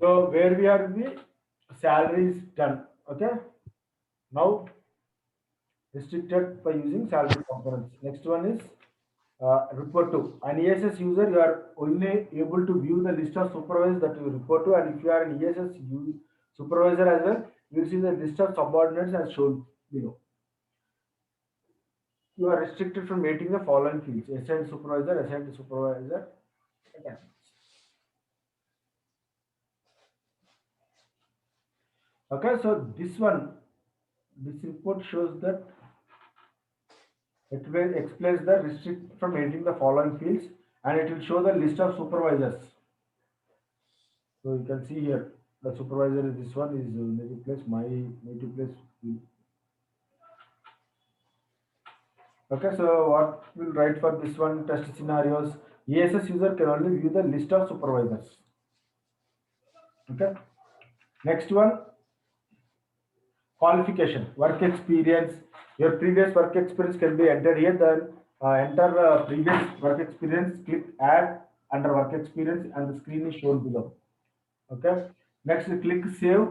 So where we are, the salary is done. Okay. Now restricted by using salary components. Next one is report to. An ESS user, you are only able to view the list of supervisors that you report to, and if you are an ESS supervisor as well, you will see the list of subordinates as shown below. You are restricted from meeting the following fields: assigned to supervisor, attachments. Okay, so this report shows that it will explains the restrict from editing the following fields, and it will show the list of supervisors. So you can see here the supervisor is this one is native place, my native place. Okay, so what we'll write for this one test scenarios? ESS user can only view the list of supervisors. Okay. Next one, qualification, work experience. Your previous work experience can be entered here. Then enter previous work experience. Click add under work experience, and the screen is shown below. Okay. Next, click save,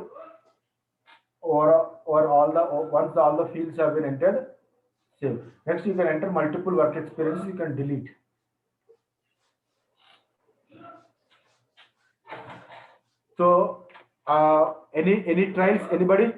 or all the once all the fields have been entered, save. Next, you can enter multiple work experiences. You can delete. So, any trials? Anybody?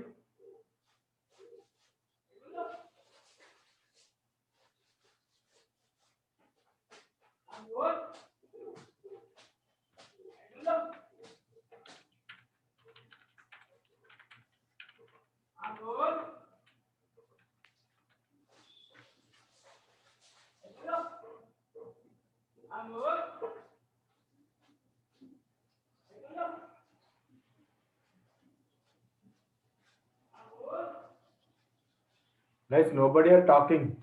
Guys, nobody are talking.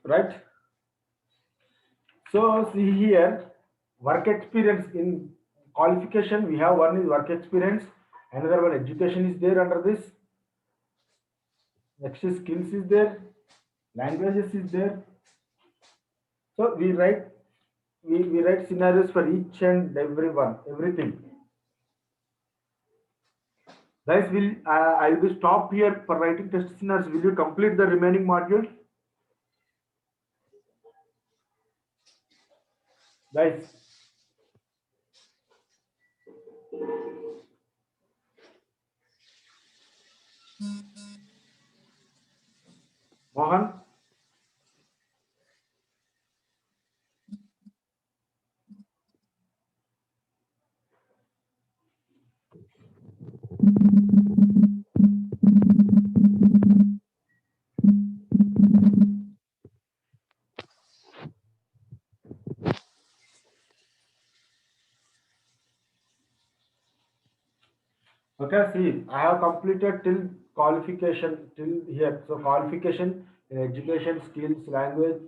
Right? So see here, work experience in qualification. We have one is work experience, another one education is there under this. Next is skills is there, languages is there. So we write scenarios for each and every one, everything. Guys, will I will stop here for writing test scenarios. Will you complete the remaining module, guys? Mohan. Okay, see, I have completed till qualification till here. So qualification in education, skills, language,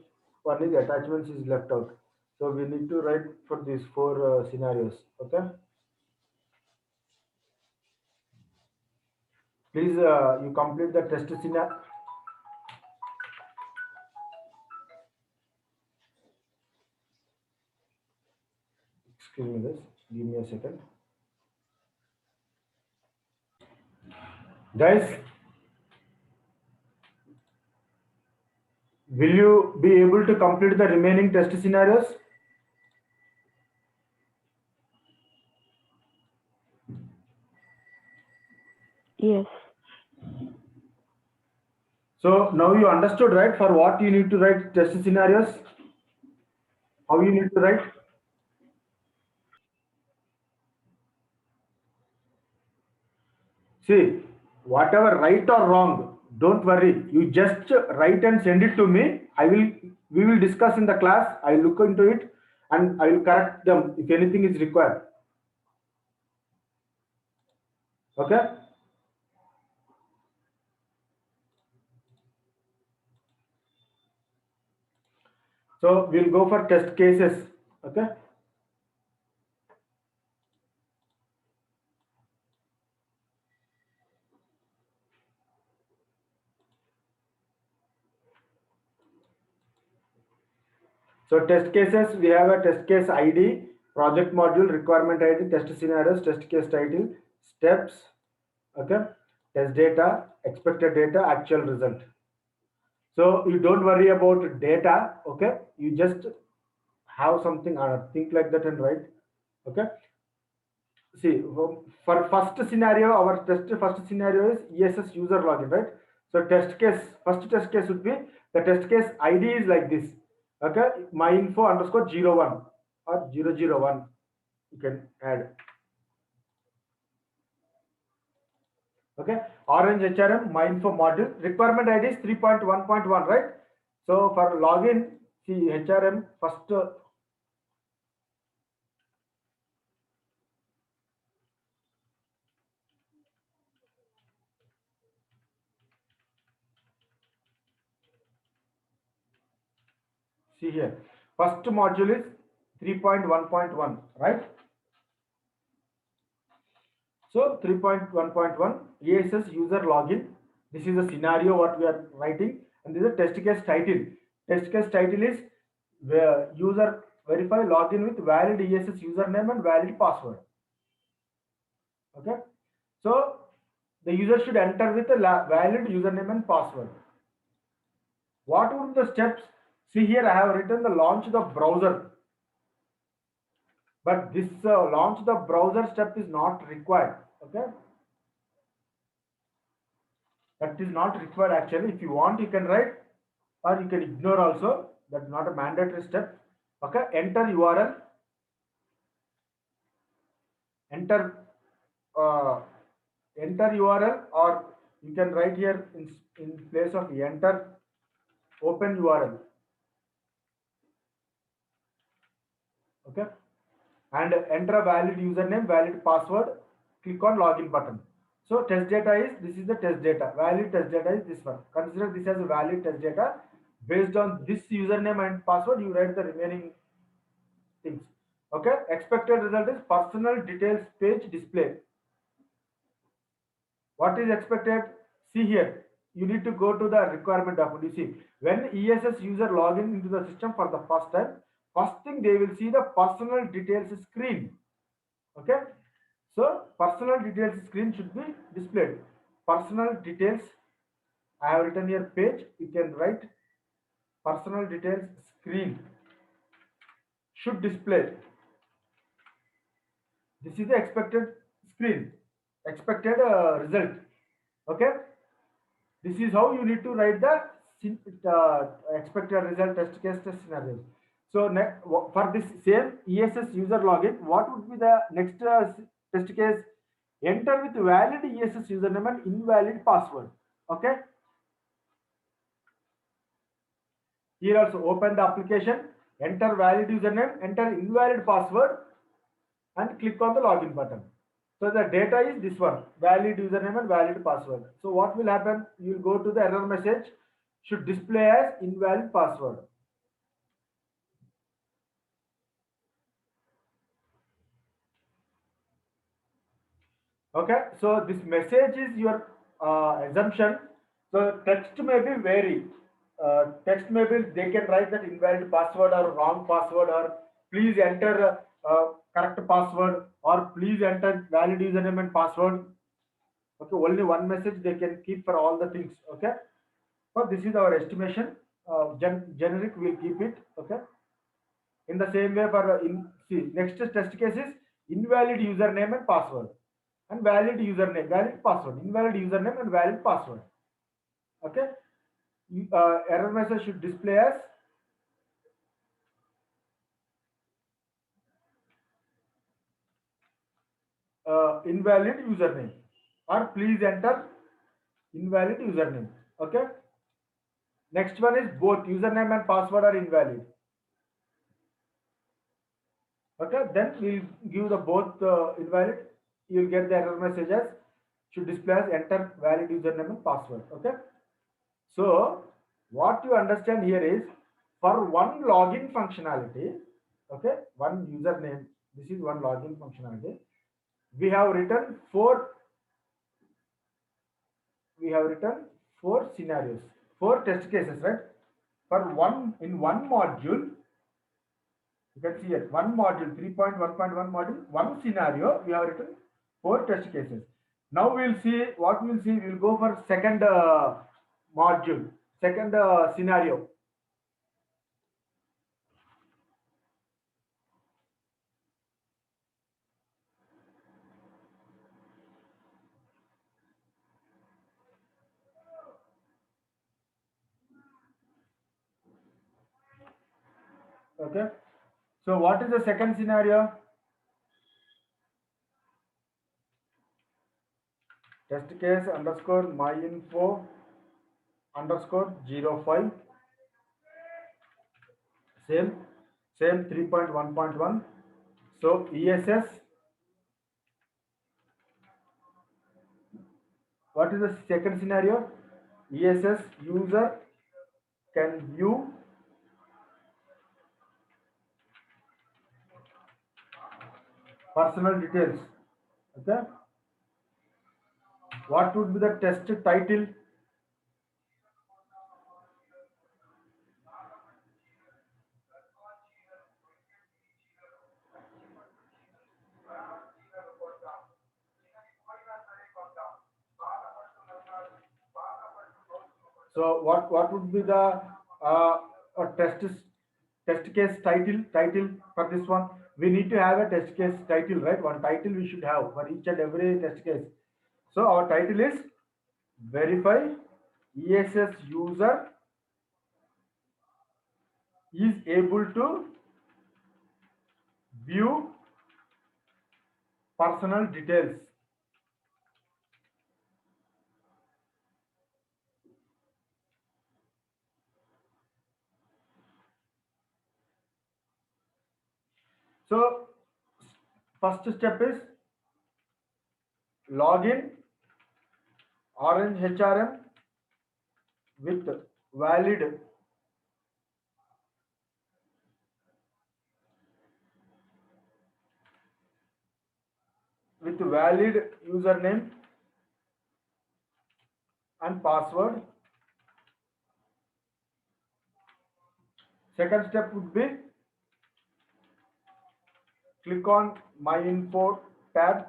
only the attachments is left out. So we need to write for these four scenarios. Okay, please you complete the test scenario. Excuse me, this. Give me a second, guys. Will you be able to complete the remaining test scenarios? Yes. So now you understood, right? For what you need to write test scenarios, how you need to write. See, whatever right or wrong, don't worry. You just write and send it to me. We will discuss in the class. I will look into it and I will correct them if anything is required. Okay. So we'll go for test cases. Okay. So test cases, we have a test case ID, project module, requirement ID, test scenarios, test case title, steps, okay, test data, expected data, actual result. So you don't worry about data, okay? You just have something, think like that and write, okay? See, for first scenario, our first scenario is ESS user login, right? So test case, first test case would be the test case ID is like this, okay? My info underscore 01 or 001. You can add, okay? Orange HRM my info module requirement ID is 3.1.1, right? So for login, see HRM first. See here, first module is 3.1.1, right? So 3.1.1 ESS user login. This is a scenario what we are writing, and this is a test case title. Test case title is where user verify login with valid ESS username and valid password. Okay, so the user should enter with a valid username and password. What would the steps? See here, I have written the launch the browser, but this launch the browser step is not required. Okay, that is not required actually. If you want, you can write or you can ignore also. That's not a mandatory step. Okay, enter URL, enter uh, enter URL, or you can write here in place of enter, open URL. Okay, and enter a valid username, valid password, click on login button. So test data is, this is the test data, valid test data is this one. Consider this as a valid test data. Based on this username and password, you write the remaining things. Okay, expected result is personal details page display. What is expected? See here, you need to go to the requirement document. You see, when ESS user login into the system for the first time, first thing they will see the personal details screen. Okay, so personal details screen should be displayed. Personal details, I have written here page, you can write personal details screen should display. This is the expected screen, expected result. Okay, this is how you need to write the expected result test case test scenario. So for this same ESS user login, what would be the next test case? Enter with valid ESS username and invalid password. Okay. Here also open the application, enter valid username, enter invalid password, and click on the login button. So the data is this one, valid username and valid password. So what will happen? You will go to the error message, should display as invalid password. Okay, so this message is your assumption. So text may be vary. Text may be, they can write that invalid password or wrong password, or please enter correct password, or please enter valid username and password. Okay, only one message they can keep for all the things. Okay, so this is our estimation. Generic will keep it. Okay, in the same way for see, next test case is invalid username and password, and valid username, valid password, invalid username and valid password. Okay, error message should display as invalid username, or please enter invalid username. Okay. Next one is both username and password are invalid. Okay, then we'll give the both invalid. You'll get the error messages should display as enter valid username and password. Okay. So what you understand here is for one login functionality, okay, one username. This is one login functionality. We have written four. We have written four scenarios, four test cases, right? For one in one module, you can see here one module 3.1.1 module, one scenario. We have written four test cases. Now we'll see what we'll see. We'll go for second module, second scenario. Okay. So what is the second scenario? Test case underscore myinfo underscore 05. Same, same 3.1.1. So ESS. What is the second scenario? ESS user can view personal details. Okay. What would be the test title? So what would be the uh, test case title for this one? We need to have a test case title, right? One title we should have for each and every test case. So our title is verify ESS user is able to view personal details. So first step is login Orange HRM with valid username and password. Second step would be click on my info tab.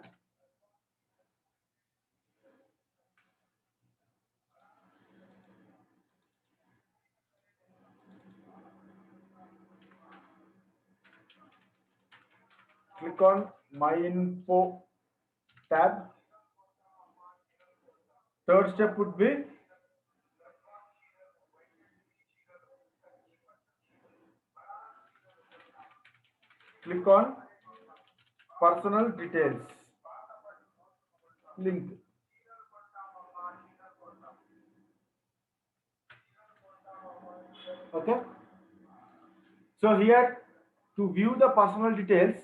Click on my info tab. Third step would be click on personal details link. Okay. So here to view the personal details,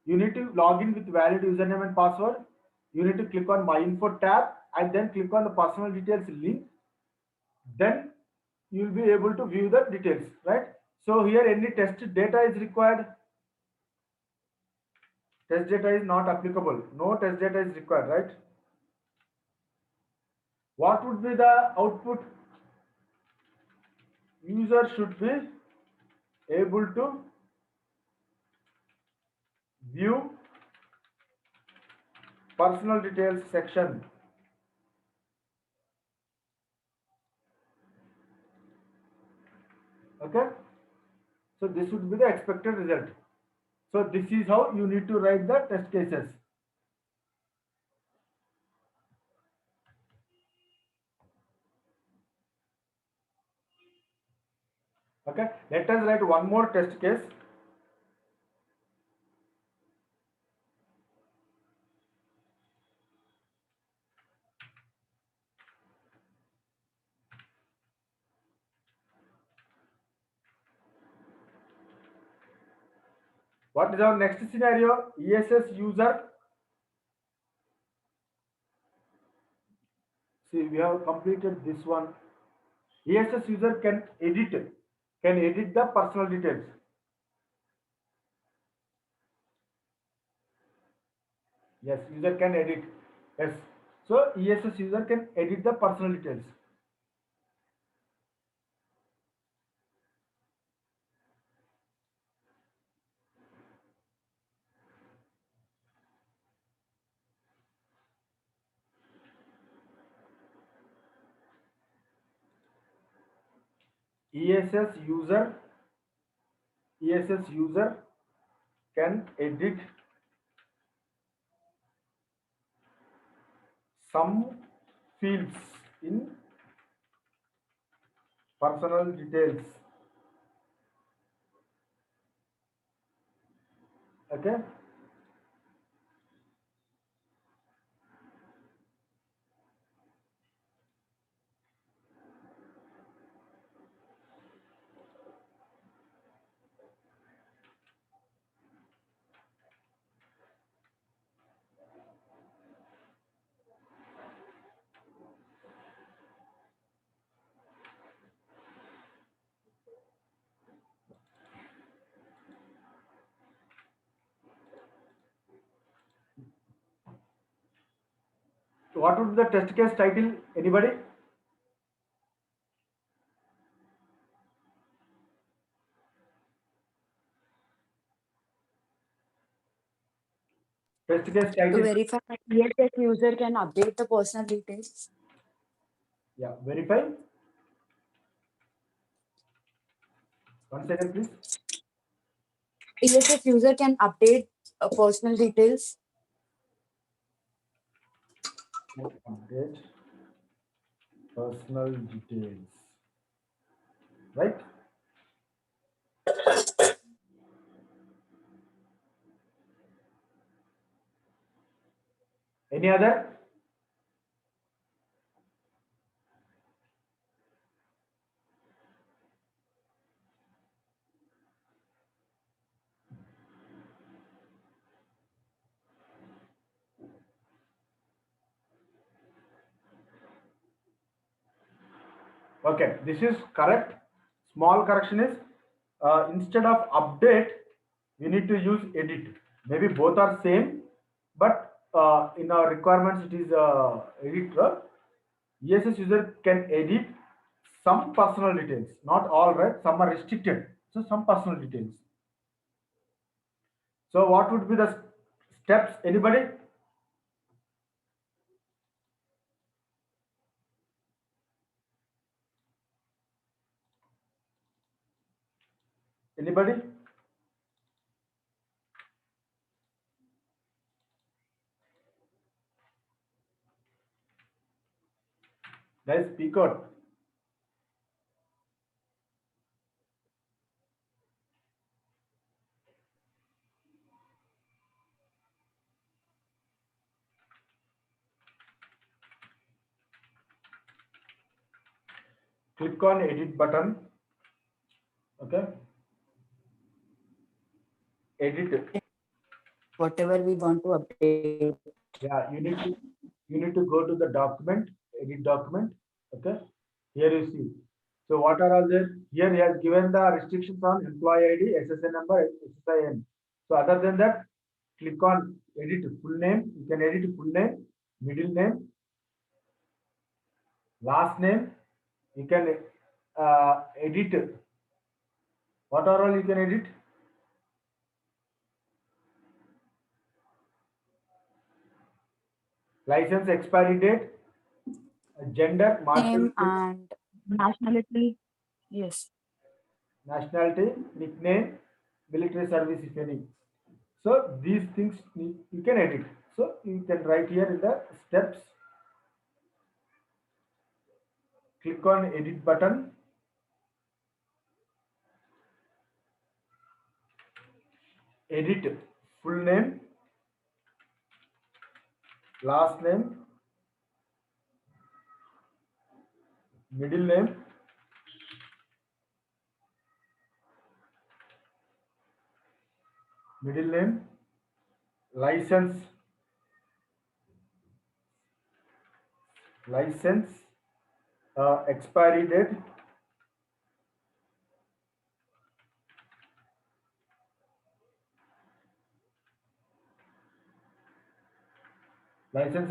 you need to log in with valid username and password. You need to click on my info tab and then click on the personal details link. Then you will be able to view the details, right? So here any test data is required. Test data is not applicable. No test data is required, right? What would be the output? User should be able to view personal details section. Okay. So this would be the expected result. So this is how you need to write the test cases. Okay, let us write one more test case. What is our next scenario? ESS user. See, we have completed this one. ESS user can edit the personal details. Yes, user can edit. Yes. So ESS user can edit the personal details. ESS user ESS user can edit some fields in personal details. Okay. So what would be the test case title? Anybody? Test case To title. verify that ESS user can update the personal details. Yeah, verify. One second, please. ESS user can update personal details. Update personal details. Right? Any other? Okay, this is correct. Small correction is instead of update, we need to use edit. Maybe both are same, but in our requirements it is edit. ESS user can edit some personal details, not all, right? Some are restricted, so some personal details. So what would be the steps? Anybody? Anybody? Guys, speak out. Click on edit button. Okay. Edit. Whatever we want to update. Yeah, you need to go to the document, edit document. Okay. Here you see. So what are all there? Here he has given the restrictions on employee ID, SSN number, SSIN. So other than that, click on edit full name. You can edit full name, middle name, last name. You can edit what are all you can edit. License expiry date, gender, Name martial, and nationality. Yes. nationality, nickname, military service if any. So these things you can edit. So you can write here in the steps. Click on edit button. edit full name, last name, middle name, license,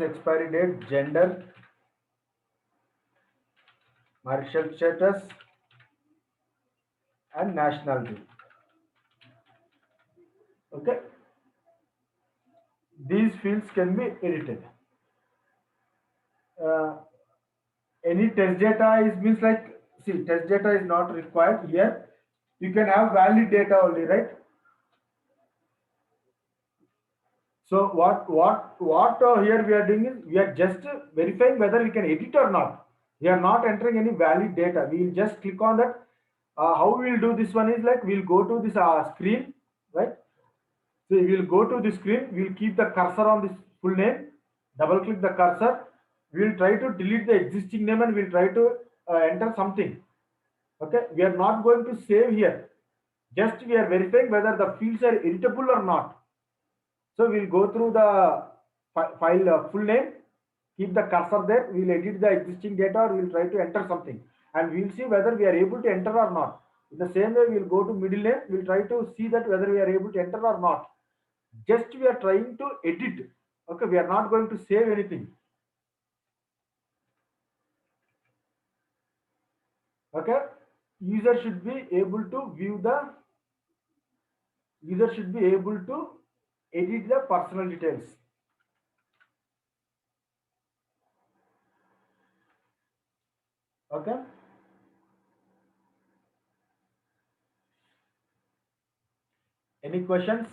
expiry date, gender, marital status, and nationality. Okay, these fields can be edited. Uh, any test data is means like, see, test data is not required here. You can have valid data only, right? So what here we are doing is we are just verifying whether we can edit or not. We are not entering any valid data. We will just click on that. How we will do this one is like we'll go to this screen, right? So we will go to the screen. We will keep the cursor on this full name. Double click the cursor. We will try to delete the existing name and we will try to enter something. Okay, we are not going to save here. Just we are verifying whether the fields are editable or not. So we'll go through the file full name, keep the cursor there, we'll edit the existing data or we'll try to enter something and we'll see whether we are able to enter or not. In the same way, we'll go to middle name, we'll try to see that whether we are able to enter or not. Just we are trying to edit. Okay, we are not going to save anything. Okay, user should be able to edit the personal details. Okay, any questions?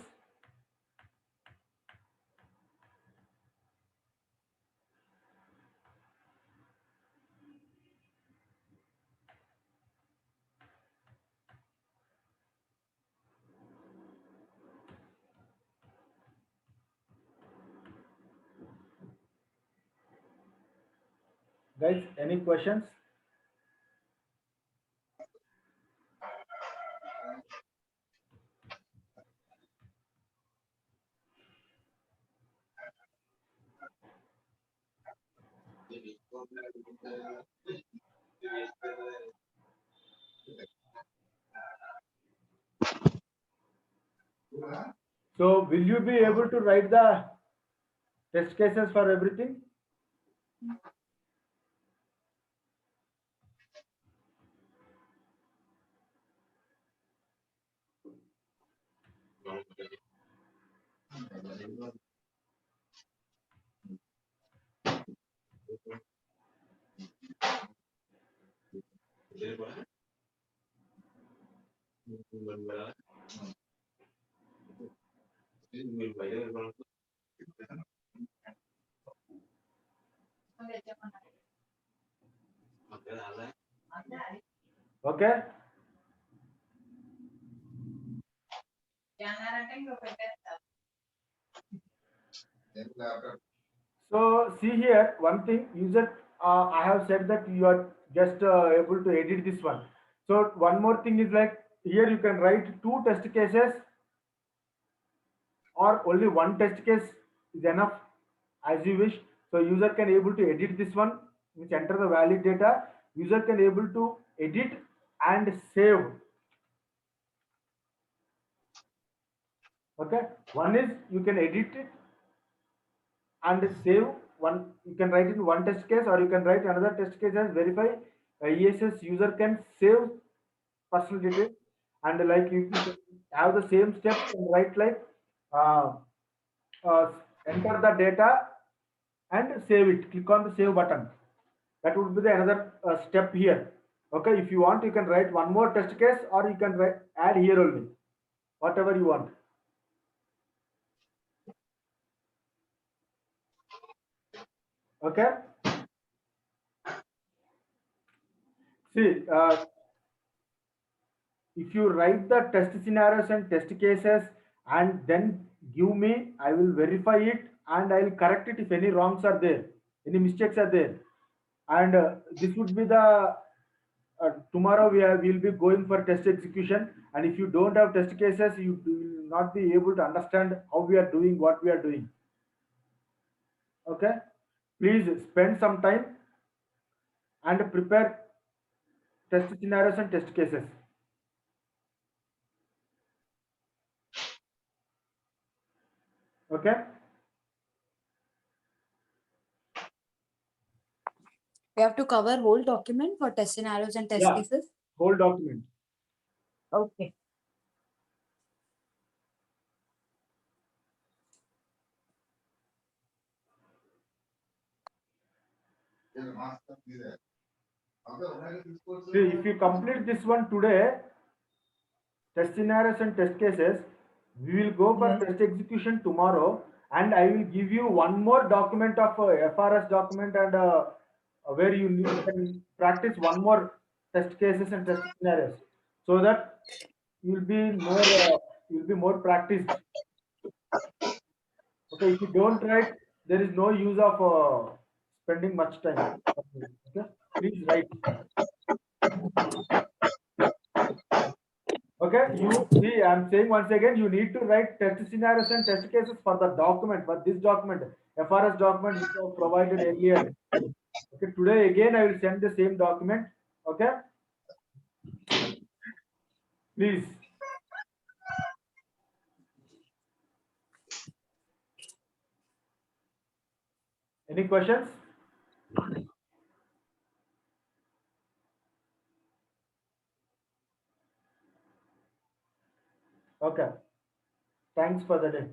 Guys, any questions? So will you be able to write the test cases for everything? Okay. So see here, one thing, user, I have said that you are just able to edit this one. So one more thing is like here you can write two test cases or only one test case is enough as you wish. So user can able to edit this one, which enter the valid data. User can able to edit and save. Okay, one is you can edit it and save one. You can write in one test case or you can write another test case as verify ESS user can save personal details and like you can have the same steps and write like uh, uh, enter the data and save it. Click on the save button. That would be the another step here. Okay, if you want, you can write one more test case or you can write, add here only, whatever you want. Okay. See, if you write the test scenarios and test cases and then give me. I will verify it and I will correct it if any wrongs are there, any mistakes are there. And this would be the tomorrow we'll be going for test execution. And if you don't have test cases, you will not be able to understand how we are doing, what we are doing. Okay, please spend some time and prepare test scenarios and test cases. Okay. We have to cover whole document for test scenarios and test Yeah, cases. whole document. Okay. See, if you complete this one today, test scenarios and test cases, we will go for Yes. test execution tomorrow, and I will give you one more document of FRS document, and where you can practice one more test cases and test scenarios, so that you'll be more you'll be more practiced. Okay, if you don't write, there is no use of spending much time. Okay, please write. Okay, you see, I'm saying once again, you need to write test scenarios and test cases for the document, for this document, FRS document which was provided earlier. Okay, today again I will send the same document. Okay, please. Any questions? Okay, thanks for the day.